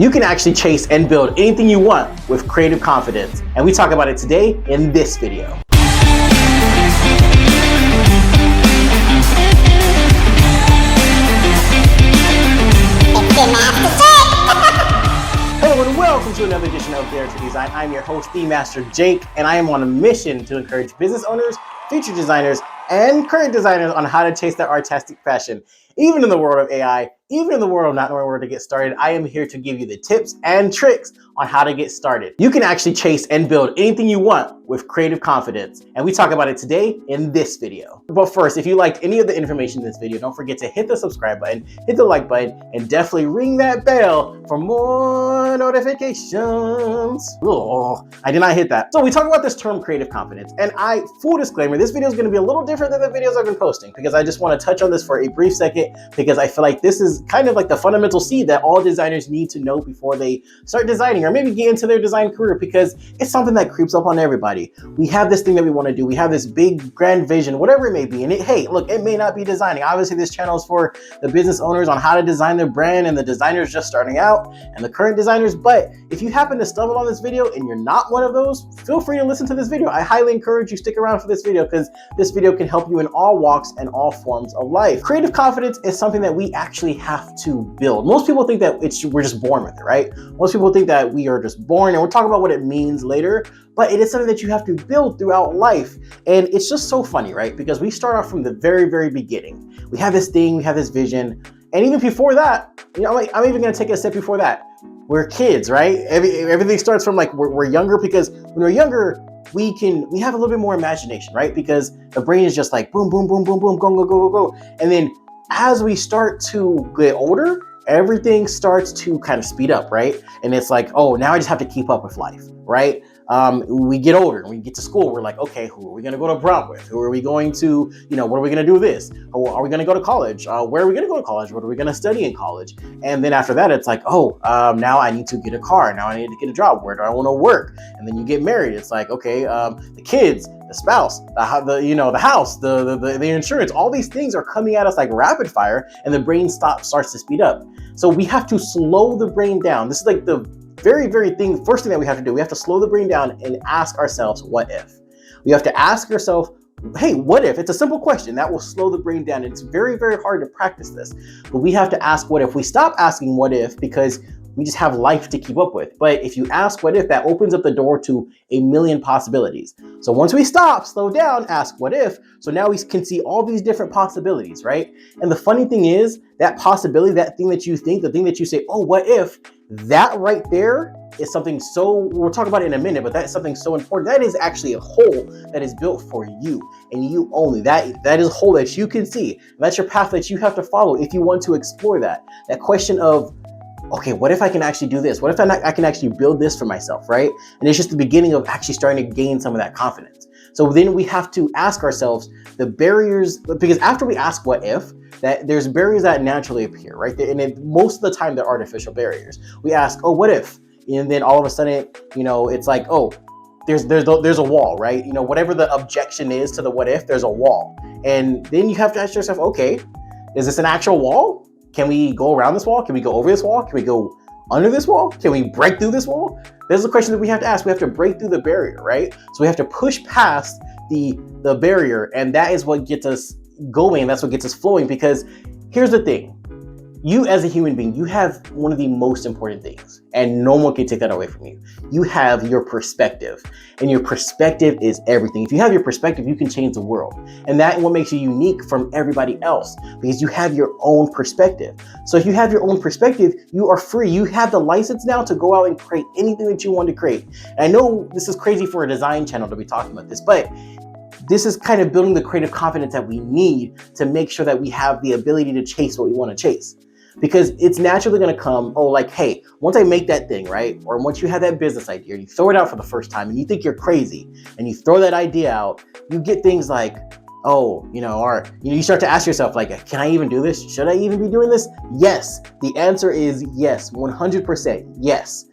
You can actually chase and build anything you want with creative confidence. And we talk about it today in this video. Hello and welcome to another edition of Dare to Design. I'm your host, theemasterjake, and I am on a mission to encourage business owners, future designers, and current designers on how to chase their artistic passion. Even in the world of AI, even in the world of not knowing where to get started, I am here to give you the tips and tricks on how to get started. You can actually chase and build anything you want with creative confidence. And we talk about it today in this video. But first, if you liked any of the information in this video, don't forget to hit the subscribe button, hit the like button, and definitely ring that bell for more notifications. Oh, I did not hit that. So we talk about this term creative confidence. And full disclaimer, this video is going to be a little different than the videos I've been posting because I just want to touch on this for a brief second because I feel like this is kind of like the fundamental seed that all designers need to know before they start designing or maybe get into their design career, because it's something that creeps up on everybody. We have this thing that we want to do. We have this big grand vision, whatever it may be. And hey, look, it may not be designing. Obviously, this channel is for the business owners on how to design their brand and the designers just starting out and the current designers. But if you happen to stumble on this video and you're not one of those, feel free to listen to this video. I highly encourage you stick around for this video because this video can help you in all walks and all forms of life. Creative confidence is something that we actually have to build. Most people think that we're just born with it, right? Most people think that we are just born, and we'll talk about what it means later, but it is something that you have to build throughout life. And it's just so funny, right? Because we start off from the very, very beginning. We have this thing, we have this vision, and even before that, I'm even gonna take it a step before that. We're kids, right? Everything starts from like we're younger, because when we're younger, we have a little bit more imagination, right? Because the brain is just like boom, boom, boom, boom, boom, go, go, go, go, go. And then as we start to get older, everything starts to kind of speed up, right? And it's like, oh, now I just have to keep up with life, right? We get older and we get to school. We're like, okay, who are we going to go to prom with? Who are we going to, what are we going to do this? Or are we going to go to college? Where are we going to go to college? What are we going to study in college? And then after that, it's like, now I need to get a car. Now I need to get a job. Where do I want to work? And then you get married. It's like, okay, the kids, the spouse, the house, the insurance, all these things are coming at us like rapid fire, and the brain starts to speed up. So we have to slow the brain down. This is like the first thing that we have to do. We have to slow the brain down and ask ourselves, what if? We have to ask ourselves, hey, what if? It's a simple question that will slow the brain down. It's very, very hard to practice this, but we have to ask what if. We stop asking what if because we just have life to keep up with. But if you ask what if, that opens up the door to a million possibilities. So once we stop, slow down, ask what if, so now we can see all these different possibilities, right? And the funny thing is, that possibility, that thing that you think, the thing that you say, oh, what if, that right there is something we'll talk about it in a minute, but that's something so important. That is actually a hole that is built for you and you only. That is a hole that you can see. And that's your path that you have to follow if you want to explore that. That question of, okay, what if I can actually do this? What if I can actually build this for myself, right? And it's just the beginning of actually starting to gain some of that confidence. So then we have to ask ourselves the barriers, because after we ask what if, that there's barriers that naturally appear, right? And most of the time they're artificial barriers. We ask, oh, what if? And then all of a sudden, it's like, oh, there's a wall, right? Whatever the objection is to the what if, there's a wall. And then you have to ask yourself, okay, is this an actual wall? Can we go around this wall? Can we go over this wall? Can we go under this wall? Can we break through this wall? There's a question that we have to ask. We have to break through the barrier, right? So we have to push past the barrier, and that is what gets us going. That's what gets us flowing, because here's the thing. You as a human being, you have one of the most important things, and no one can take that away from you. You have your perspective, and your perspective is everything. If you have your perspective, you can change the world. And that's what makes you unique from everybody else, because you have your own perspective. So if you have your own perspective, you are free. You have the license now to go out and create anything that you want to create. And I know this is crazy for a design channel to be talking about this, but this is kind of building the creative confidence that we need to make sure that we have the ability to chase what we want to chase. Because it's naturally going to come, hey, once I make that thing, right? Or once you have that business idea and you throw it out for the first time and you think you're crazy and you throw that idea out, you get things like, you start to ask yourself, like, can I even do this? Should I even be doing this? Yes. The answer is yes, 100% yes.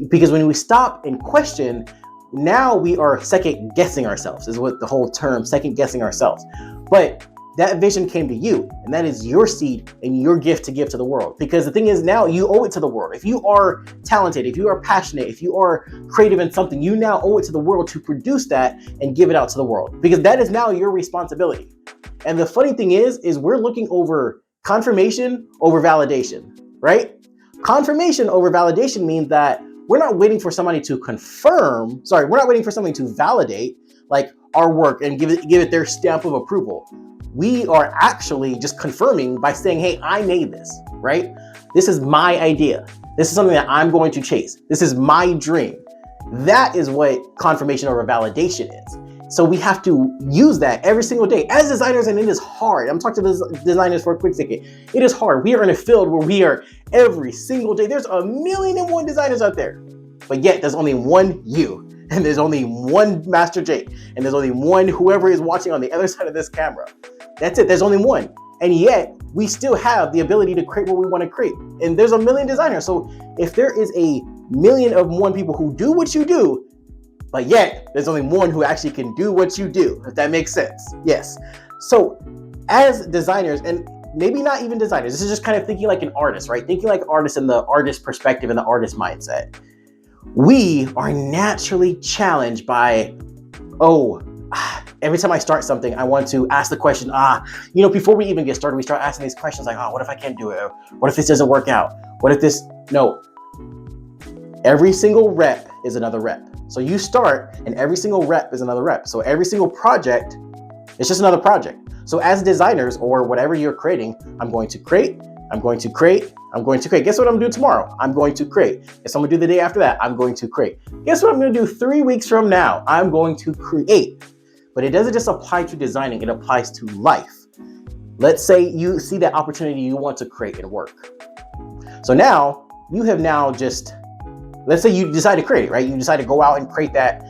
Because when we stop and question, now we are second guessing ourselves, is what the whole term second guessing ourselves. But that vision came to you, and that is your seed and your gift to give to the world. Because the thing is, now you owe it to the world. If you are talented, if you are passionate, if you are creative in something, you now owe it to the world to produce that and give it out to the world, because that is now your responsibility. And the funny thing is we're looking over confirmation over validation, right? Confirmation over validation means that we're not waiting for somebody to confirm, we're not waiting for something to validate like our work and give it their stamp of approval. We are actually just confirming by saying, hey, I made this, right? This is my idea. This is something that I'm going to chase. This is my dream. That is what confirmation over validation is. So we have to use that every single day as designers, and it is hard. I'm talking to the designers for a quick second. It is hard. We are in a field where we are every single day. There's 1,000,001 designers out there, but yet there's only one you, and there's only one Master Jake, and there's only one whoever is watching on the other side of this camera. That's it. There's only one. And yet we still have the ability to create what we want to create. And there's 1,000,000 designers. So if there is 1,000,001 people who do what you do, but yet there's only one who actually can do what you do, if that makes sense. Yes. So as designers, and maybe not even designers, this is just kind of thinking like an artist, right? Thinking like artists in the artist perspective and the artist mindset. We are naturally challenged by, every time I start something, I want to ask the question, before we even get started, we start asking these questions like, what if I can't do it? What if this doesn't work out? What if this, no. Every single rep is another rep. So you start, and every single rep is another rep. So every single project is just another project. So as designers, or whatever you're creating, I'm going to create, I'm going to create, I'm going to create. Guess what I'm going to do tomorrow? I'm going to create. Guess what I'm going to do the day after that? I'm going to create. Guess what I'm going to do 3 weeks from now? I'm going to create. But it doesn't just apply to designing, it applies to life. Let's say you see that opportunity you want to create and work. So now you have let's say you decide to create it, right? You decide to go out and create that,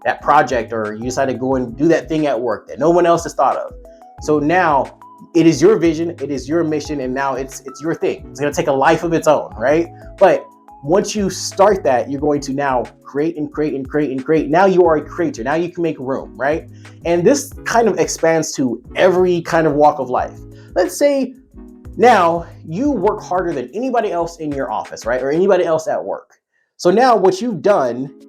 that project, or you decide to go and do that thing at work that no one else has thought of. So now it is your vision, it is your mission, and now it's your thing. It's gonna take a life of its own, right? But once you start that, you're going to now create and create and create and create. Now you are a creator. Now you can make room, right? And this kind of expands to every kind of walk of life. Let's say now you work harder than anybody else in your office, right? Or anybody else at work. So now what you've done,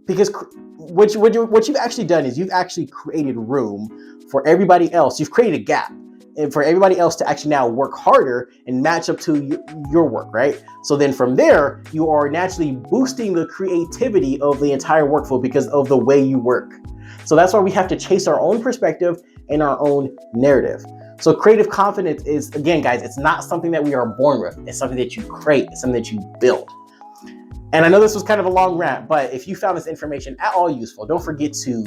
because what you've actually done is you've actually created room for everybody else. You've created a gap, and for everybody else to actually now work harder and match up to your work, right? So then from there, you are naturally boosting the creativity of the entire workflow because of the way you work. So that's why we have to chase our own perspective and our own narrative. So creative confidence is, again, guys, it's not something that we are born with. It's something that you create. It's something that you build. And I know this was kind of a long rant, but if you found this information at all useful, don't forget to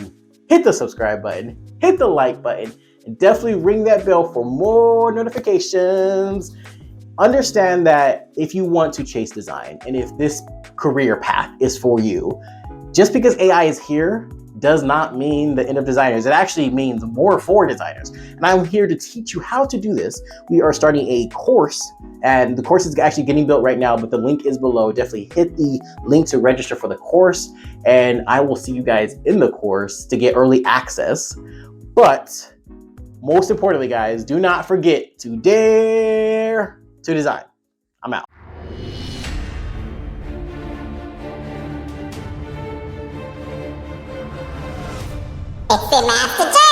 hit the subscribe button, hit the like button, and definitely ring that bell for more notifications. Understand that if you want to chase design, and if this career path is for you, just because AI is here does not mean the end of designers. It actually means more for designers. And I'm here to teach you how to do this. We are starting a course, and the course is actually getting built right now, but the link is below. Definitely hit the link to register for the course, and I will see you guys in the course to get early access. But most importantly, guys, do not forget to dare to design. I'm out. It's the Master Jake.